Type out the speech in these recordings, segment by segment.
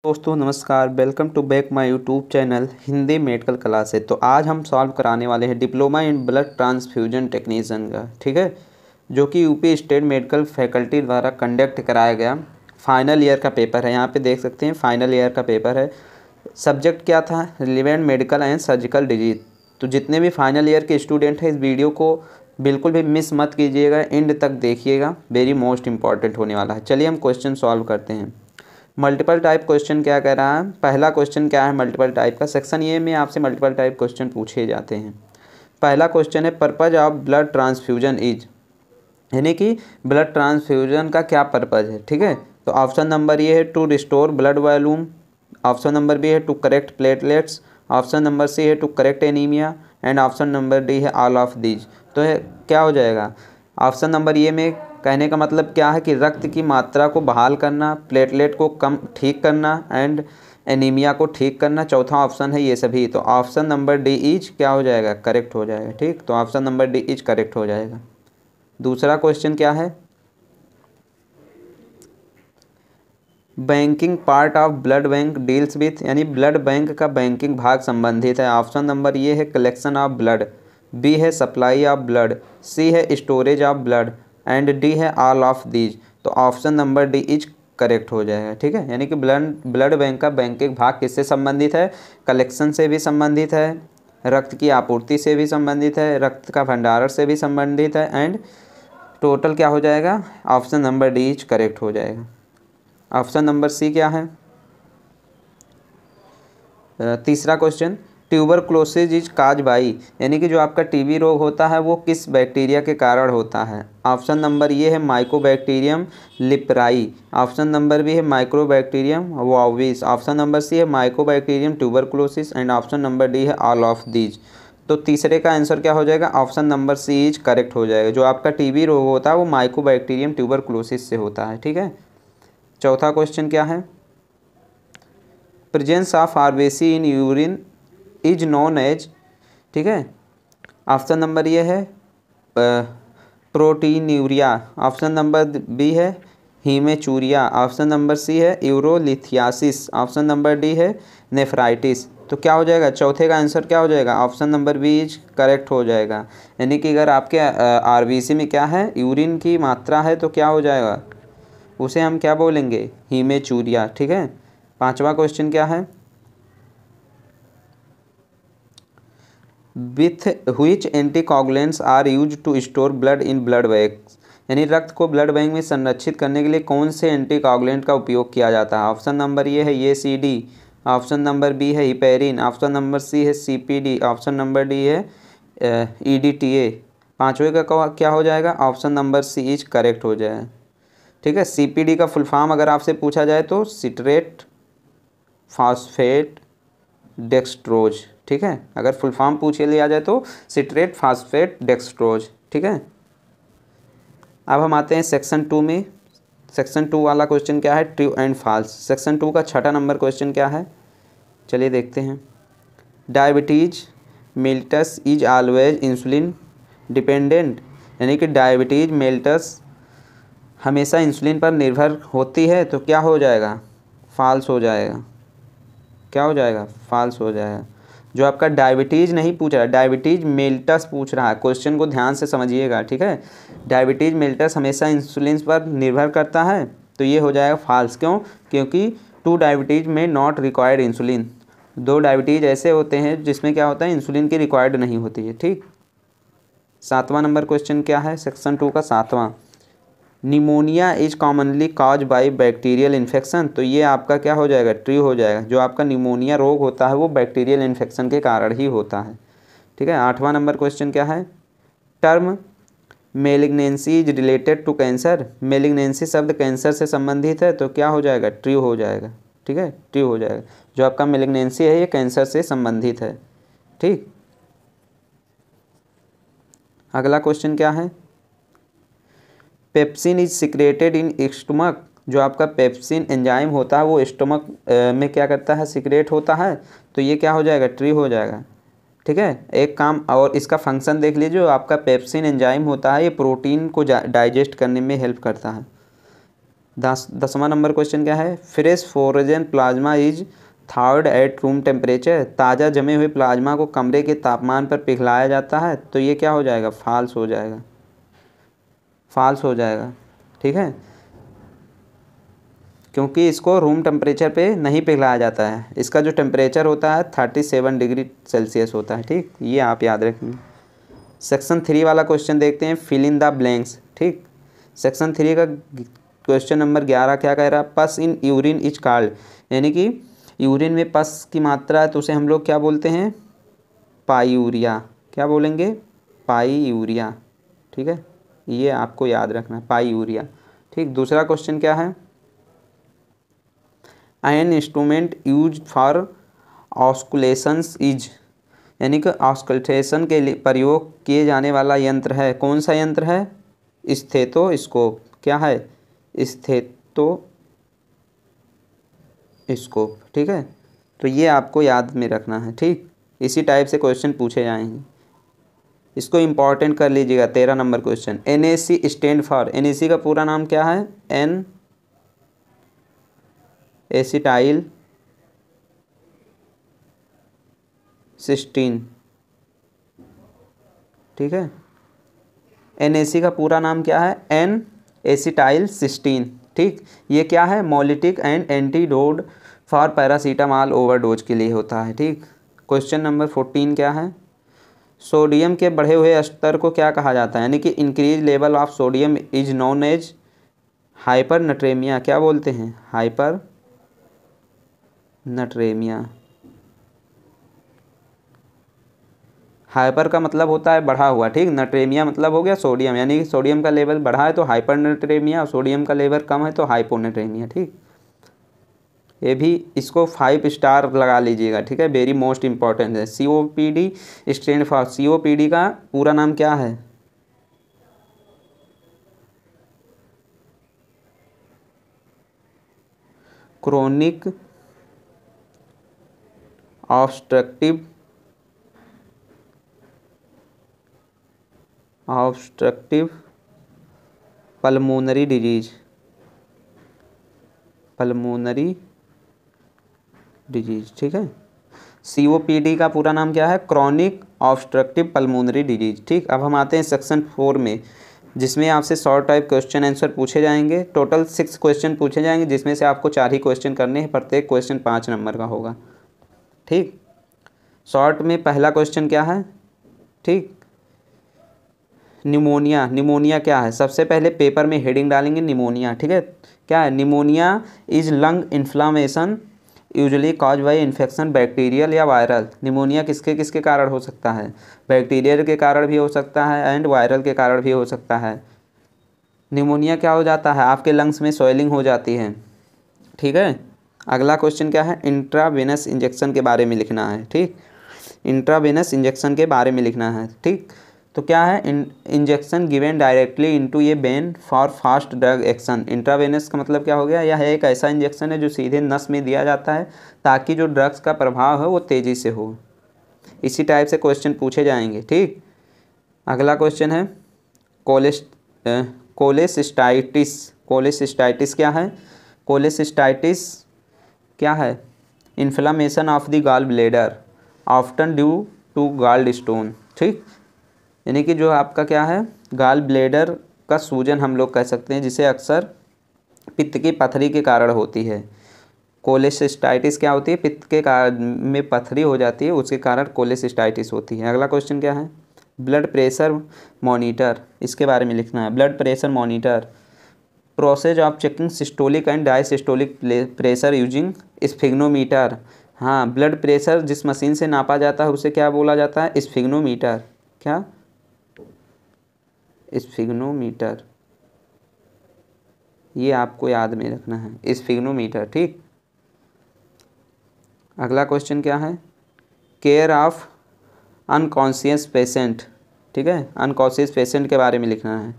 दोस्तों नमस्कार, welcome to back my YouTube channel Hindi medical class है। तो आज हम सॉल्व कराने वाले हैं diploma in blood transfusion technician का, ठीक है, जो कि यूपी स्टेट मेडिकल फैकल्टी द्वारा कंडक्ट कराया गया फाइनल ईयर का पेपर है। यहाँ पे देख सकते हैं फाइनल ईयर का पेपर है। सब्जेक्ट क्या था? Relevant medical and surgical disease. तो जितने भी फाइनल ईयर के स्टूडेंट हैं इस वीडियो को बिल्कुल भी मिस मत कीजिएगा, एंड तक देखिएगा, वेरी मोस्ट इंपॉर्टेंट होने वाला है। चलिए हम क्वेश्चन सॉल्व करते हैं। मल्टीपल टाइप क्वेश्चन क्या कह रहा है? पहला क्वेश्चन क्या है मल्टीपल टाइप का? सेक्शन ए में आपसे मल्टीपल टाइप क्वेश्चन पूछे जाते हैं। पहला क्वेश्चन है purpose of blood transfusion is, यानी कि ब्लड ट्रांसफ्यूजन का क्या पर्पज है, ठीक है। तो ऑप्शन नंबर ये है to restore blood volume, option number B है to correct platelets, option number C है to correct anaemia, and option number D है ऑल ऑफ दीज। तो क्या हो जाएगा? ऑप्शन नंबर ये में कहने का मतलब क्या है कि रक्त की मात्रा को बहाल करना, प्लेटलेट को कम ठीक करना, एंड एनीमिया को ठीक करना। चौथा ऑप्शन है ये सभी। तो ऑप्शन नंबर डी इज क्या हो जाएगा? करेक्ट हो जाएगा, ठीक। तो option number D is correct हो जाएगा। दूसरा क्वेश्चन क्या है? Banking part of blood bank deals with, यानी ब्लड बैंक का बैंकिंग भाग संबंधित है। ऑप्शन नंबर ये है कलेक्शन ऑफ ब्लड, बी है सप्लाई ऑफ ब्लड, सी है storage of blood, and D है ऑल ऑफ दीज। तो option number D is correct हो जाएगा, ठीक है। यानी कि ब्लड बैंक का बैंकिंग भाग किससे संबंधित है? कलेक्शन से भी संबंधित है, रक्त की आपूर्ति से भी संबंधित है, रक्त का भंडारण से भी संबंधित है, एंड टोटल क्या हो जाएगा? Option number D is correct हो जाएगा। ऑप्शन नंबर सी क्या है? तीसरा question tuberculosis is cause by, यानी कि जो आपका टीबी रोग होता है वो किस बैक्टीरिया के कारण होता है? ऑप्शन नंबर ये है mycobacterium leprae, option number B है microbacterium bovis, option number C है mycobacterium tuberculosis, and option number D है ऑल ऑफ दीज। तो तीसरे का आंसर क्या हो जाएगा? Option number C is correct हो जाएगा। जो आपका टीबी रोग होता है वो माइकोबैक्टीरियम ट्यूबरक्लोसिस से होता है, ठीक है। चौथा क्वेश्चन क्या है? Presence of RBC in urine is known as, ठीक है। ऑप्शन नंबर ये है प्रोटीन्यूरिया, ऑप्शन नंबर बी है हीमेचूरिया, ऑप्शन नंबर सी है यूरोलिथियासिस, ऑप्शन नंबर डी है नेफ्राइटिस। तो क्या हो जाएगा? चौथे का आंसर क्या हो जाएगा? Option number B is correct हो जाएगा। यानी कि अगर आपके आरबीसी में क्या है, यूरिन की मात्रा है, तो क्या हो जाएगा? उसे हम क्या बोलेंगे? हीमेचूरिया, ठीक है। पांचवा क्वेश्चन क्या है? With which anticoagulants are used to store blood in blood bank, यानी रक्त को ब्लड बैंक में संरक्षित करने के लिए कौन से एंटीकोगुलेंट का उपयोग किया जाता है? ऑप्शन नंबर ये है ये C D, option number B है हिपेरिन, ऑप्शन नंबर सी है C P D, option number D है ई डी टी ए। पाँचवें का क्या हो जाएगा? Option number C is correct हो जाएगा, ठीक है। सीपीडी का फुल फॉर्म अगर आपसे पूछा जाए तो सिट्रेट फास्फेट डेक्सट्रोज, ठीक है। अगर फुल फॉर्म पूछ लिया जाए तो सिट्रेट फास्फेट डेक्सट्रोज, ठीक है। अब हम आते हैं सेक्शन 2 में। सेक्शन 2 वाला क्वेश्चन क्या है? True and false. सेक्शन 2 का छठा नंबर क्वेश्चन क्या है? चलिए देखते हैं। Diabetes mellitus is always insulin dependent, यानी कि डायबिटीज मेलिटस हमेशा इंसुलिन पर निर्भर होती है, तो क्या हो जाएगा? फॉल्स हो जाएगा। क्या हो जाएगा? फॉल्स हो जाएगा। जो आपका डायबिटीज़ नहीं पूछ रहा है, डायबिटीज़ मेलिटस पूछ रहा है। क्वेश्चन को ध्यान से समझिएगा, ठीक है। डायबिटीज़ मेलिटस हमेशा इंसुलिन पर निर्भर करता है, तो ये हो जाएगा फॉल्स। क्यों? क्योंकि टू डायबिटीज़ में नॉट रिक्वायर्ड इंसुलिन, दो डायबिटीज़ ऐसे होते हैं जिसमें क्या होता है, इंसुलिन की रिक्वायर्ड नहीं होती है, ठीक। सातवां नंबर क्वेश्चन क्या है? सेक्शन 2 का सातवां, pneumonia is commonly cause by bacterial infection. तो ये आपका क्या हो जाएगा? ट्रू हो जाएगा। जो आपका निमोनिया रोग होता है वो बैक्टीरियल इन्फेक्शन के कारण ही होता है, ठीक है। आठवां नंबर क्वेश्चन क्या है? Term malignancy is related to cancer, malignancy शब्द कैंसर से संबंधित है, तो क्या हो जाएगा? ट्रू हो जाएगा, ठीक है, ट्रू हो जाएगा। जो आपका मेलिग्नेंसी है ये कैंसर से संबंधित है, ठीक। अगला क्वेश्चन क्या है? Pepsin is secreted in stomach, जो आपका पेप्सिन एंजाइम होता है वो स्टमक में क्या करता है? सिक्रेट होता है, तो ये क्या हो जाएगा? ट्रू हो जाएगा, ठीक है। एक काम और इसका फंक्शन देख लीजिए। जो आपका पेप्सिन एंजाइम होता है ये प्रोटीन को डाइजेस्ट करने में हेल्प करता है। 10वां नंबर क्वेश्चन क्या है, फ्रेश फ्रोजन प्लाज्मा इज थॉर्ड एट रूम टेम्परेचर, ताज़ा जमे हुए प्लाज्मा को कमरे के तापमान पर पिघलाया जाता है। तो ये क्या हो जाएगा, फाल्स हो जाएगा, फाल्स हो जाएगा, ठीक है, क्योंकि इसको रूम टेम्परेचर पे नहीं पिघलाया जाता है। इसका जो टेम्परेचर होता है 37 डिग्री सेल्सियस होता है, ठीक, ये आप याद रखेंगे। सेक्शन 3 वाला क्वेश्चन देखते हैं, फिल इन द ब्लैंक्स, ठीक। सेक्शन 3 का क्वेश्चन नंबर 11 क्या कह रहा है, पस इन यूरिन इज कॉल्ड, यानी कि यूरिन में पस की मात्रा है तो उसे हम लोग क्या बोलते हैं, पाईयूरिया, क्या बोलेंगे, पाईयूरिया, ठीक है, ये आपको याद रखना है, पाईयूरिया, ठीक। दूसरा क्वेश्चन क्या है, an instrument use for auscultations is, यानी कि ऑस्कल्टेशन के लिए प्रयोग किए जाने वाला यंत्र है, कौन सा यंत्र है, स्टेथोस्कोप, क्या है, स्टेथोस्कोप, ठीक है। तो ये आपको याद में रखना है, ठीक, इसी टाइप से क्वेश्चन पूछे जाएंगे, इसको इम्पॉर्टेंट कर लीजिएगा। 13 number question, NaC stand for, NaC का पूरा नाम क्या है, N एसिटाइल सिस्टीन, ठीक है, NaC का पूरा नाम क्या है, N एसिटाइल सिस्टीन, ठीक। ये क्या है, mucolytic and antidote for paracetamol overdose के लिए होता है, ठीक। क्वेश्चन नंबर 14 क्या है, सोडियम के बढ़े हुए स्तर को क्या कहा जाता है, यानी कि increase level of sodium is known as hypernatraemia, क्या बोलते हैं, हाइपर नट्रेमिया। हाइपर का मतलब होता है बढ़ा हुआ, ठीक, नट्रेमिया मतलब हो गया सोडियम, यानी कि सोडियम का लेवल बढ़ा है तो हाइपर नट्रेमिया, और सोडियम का लेवल कम है तो हाइपोनेट्रेमिया, ठीक। ये भी इसको 5 स्टार लगा लीजिएगा, ठीक है, वेरी मोस्ट इंपॉर्टेंट है। COPD स्टैंड फॉर, COPD का पूरा नाम क्या है, chronic obstructive pulmonary disease, pulmonary disease, ठीक है। COPD का पूरा नाम क्या है, क्रॉनिक ऑब्स्ट्रक्टिव पल्मोनरी डिजीज, ठीक। अब हम आते हैं सेक्शन 4 में, जिसमें आपसे शॉर्ट टाइप क्वेश्चन आंसर पूछे जाएंगे। टोटल 6 क्वेश्चन पूछे जाएंगे, जिसमें से आपको 4 ही क्वेश्चन करने हैं, प्रत्येक क्वेश्चन 5 नंबर का होगा, ठीक। शॉर्ट में पहला क्वेश्चन क्या है, ठीक, निमोनिया, निमोनिया क्या है, सबसे पहले पेपर में हेडिंग डालेंगे निमोनिया, ठीक है, क्या है, pneumonia is lung inflammation usually cause by infection bacterial या वायरल। निमोनिया किसके किसके कारण हो सकता है, बैक्टीरियल के कारण भी हो सकता है एंड वायरल के कारण भी हो सकता है। निमोनिया क्या हो जाता है, आपके लंग्स में स्वेलिंग हो जाती है, ठीक है। अगला क्वेश्चन क्या है, इंट्रावेनस इंजेक्शन के बारे में लिखना है, ठीक, इंट्रावेनस इंजेक्शन के बारे में लिखना है, ठीक। तो क्या है, injection given directly into A when for fast drug action. Intravenous का मतलब क्या हो गया, यह एक ऐसा इंजेक्शन है जो सीधे नस में दिया जाता है ताकि जो ड्रग्स का प्रभाव है वो तेज़ी से हो। इसी टाइप से क्वेश्चन पूछे जाएंगे, ठीक। अगला क्वेश्चन है कोलेसिस्टाइटिस, कोलेसिस्टाइटिस क्या है, कोलेसिस्टाइटिस क्या है, inflammation of the gall bladder often due to gall stone, ठीक, यानी कि जो आपका क्या है, गॉल ब्लेडर का सूजन हम लोग कह सकते हैं, जिसे अक्सर पित्त की पथरी के कारण होती है। कोलेसिस्टाइटिस क्या होती है, पित्त के कारण में पथरी हो जाती है, उसके कारण कोलेसिस्टाइटिस होती है। अगला क्वेश्चन क्या है, ब्लड प्रेशर मॉनिटर, इसके बारे में लिखना है, blood pressure monitor, process of checking systolic and diastolic pressure using sphygmomanometer. हाँ, ब्लड प्रेशर जिस मशीन से नापा जाता है उसे क्या बोला जाता है, स्फिग्नोमीटर, क्या, स्फिग्नोमीटर, ये आपको याद में रखना है, स्फिग्नोमीटर, ठीक। अगला क्वेश्चन क्या है, केयर ऑफ अनकॉन्शियस पेशेंट, ठीक है, अनकॉन्शियस पेशेंट के बारे में लिखना है।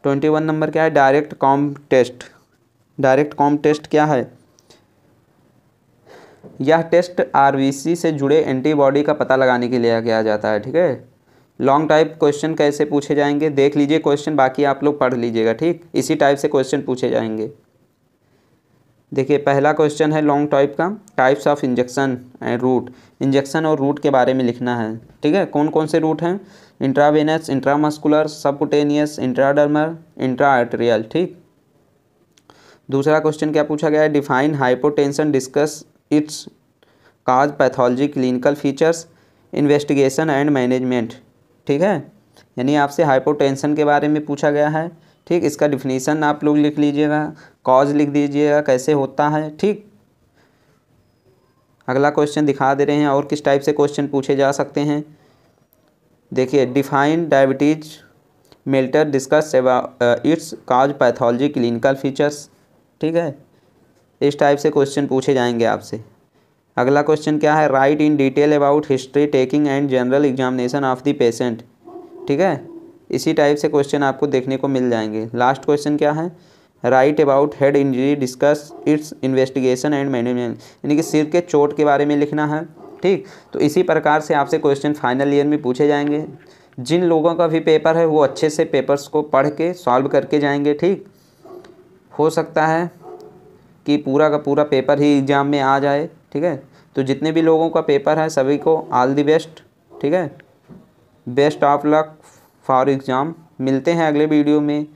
21 नंबर क्या है, direct Coombs test, direct Coombs test क्या है, यह टेस्ट RBC से जुड़े एंटीबॉडी का पता लगाने के लिए किया जाता है, ठीक है। लॉन्ग टाइप क्वेश्चन कैसे पूछे जाएंगे देख लीजिए क्वेश्चन, बाकी आप लोग पढ़ लीजिएगा, ठीक। इसी टाइप से क्वेश्चन पूछे जाएंगे। देखिए पहला क्वेश्चन है लॉन्ग टाइप का, types of injection and route. Injection और रूट के बारे में लिखना है, ठीक है। कौन कौन से रूट हैं? इंट्रावेनस, इंट्रामस्कुलर, सबकुटेनियस, इंट्राडर्मल, इंट्राआर्टेरियल, ठीक। दूसरा क्वेश्चन क्या पूछा गया है? Define hypotension, discuss its cause, pathology, clinical features, investigation and management, ठीक है। यानी आपसे हाइपोटेंशन के बारे में पूछा गया है, ठीक। इसका डिफिनीसन आप लोग लिख लीजिएगा, कॉज लिख दीजिएगा कैसे होता है, ठीक। अगला क्वेश्चन दिखा दे रहे हैं और किस टाइप से क्वेश्चन पूछे जा सकते हैं। देखिए define diabetes mellitus, discuss its cause, pathology, clinical features, ठीक है। इस टाइप से क्वेश्चन पूछे जाएंगे आपसे। अगला क्वेश्चन क्या है? Right in detail about history taking and general examination of the patient, ठीक है। इसी टाइप से क्वेश्चन आपको देखने को मिल जाएंगे। लास्ट क्वेश्चन क्या है? Right about head injury, discuss it's investigation and management, यानी कि सिर के चोट के बारे में लिखना है, ठीक। तो इसी प्रकार से आपसे क्वेश्चन फाइनल ईयर में पूछे जाएंगे। जिन लोगों का भी पेपर है वो अच्छे से पेपर्स को पढ़ के सॉल्व करके जाएंगे, ठीक। हो सकता है कि पूरा का पूरा पेपर ही एग्ज़ाम में आ जाए, ठीक है। तो जितने भी लोगों का पेपर है सभी को ऑल द बेस्ट, ठीक है। Best of luck for exam. मिलते हैं अगले वीडियो में।